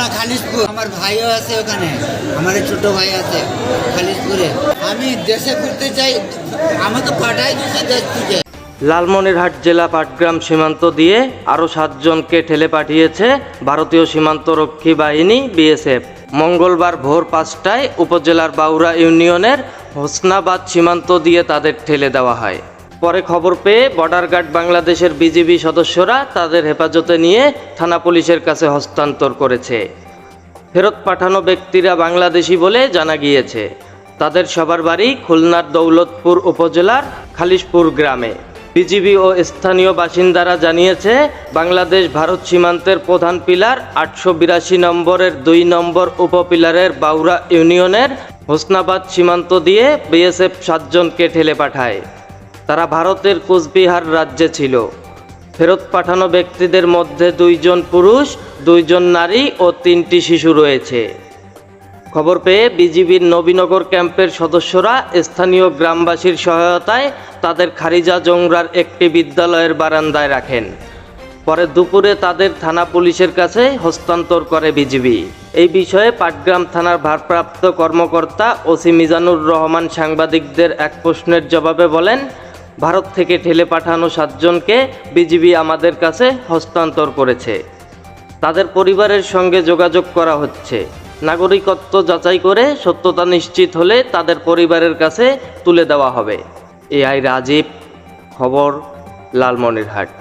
না, খালিশপুর। আমার ভাইও আছে ওখানে, আমার ছোট ভাই আছে খালিশপুরে। আমি দেশে ফিরতে চাই, আমাকে পাঠাই দিয়েছে দেশ থেকে। লালমনিরহাট জেলা পাটগ্রাম সীমান্ত দিয়ে আরও 7 জনকে ঠেলে পাঠিয়েছে ভারতীয় সীমান্তরক্ষী বাহিনী বিএসএফ। মঙ্গলবার ভোর 5টায় উপজেলার বাউরা ইউনিয়নের হোসনাবাদ সীমান্ত দিয়ে তাদের ঠেলে দেওয়া হয়। পরে খবর পেয়ে বর্ডার গার্ড বাংলাদেশের বিজিবি সদস্যরা তাদের হেফাজতে নিয়ে থানা পুলিশের কাছে হস্তান্তর করেছে। ফেরত পাঠানো ব্যক্তিরা বাংলাদেশি বলে জানা গিয়েছে। তাদের সবার বাড়ি খুলনার দৌলতপুর উপজেলার খালিশপুর গ্রামে। বিজিবি ও স্থানীয় বাসিন্দারা জানিয়েছে, বাংলাদেশ ভারত সীমান্তের প্রধান পিলার 882 নম্বরের 2 নম্বর উপপিলারের বাউরা ইউনিয়নের হোসনাবাদ সীমান্ত দিয়ে বিএসএফ 7 জনকে ঠেলে পাঠায়। তারা ভারতের কোচবিহার রাজ্যে ছিল। ফেরত পাঠানো ব্যক্তিদের মধ্যে 2 জন পুরুষ, 2 জন নারী ও 3টি শিশু রয়েছে। খবর পেয়ে বিজিবির নবীনগর ক্যাম্পের সদস্যরা স্থানীয় গ্রামবাসীর সহায়তায় তাদের খারিজা জংরার একটি বিদ্যালয়ের বারান্দায় রাখেন। পরে দুপুরে তাদের থানা পুলিশের কাছে হস্তান্তর করে বিজিবি। এই বিষয়ে পাটগ্রাম থানার ভারপ্রাপ্ত কর্মকর্তা ওসি মিজানুর রহমান সাংবাদিকদের এক প্রশ্নের জবাবে বলেন, ভারত থেকে ঠেলে পাঠানো 7 জনকে বিজিবি আমাদের কাছে হস্তান্তর করেছে। তাদের পরিবারের সঙ্গে যোগাযোগ করা হচ্ছে। নাগরিকত্ব যাচাই করে সত্যতা নিশ্চিত হলে তাদের পরিবারের কাছে তুলে দেওয়া হবে। এআই রাজীব, খবর, লালমনিরহাট।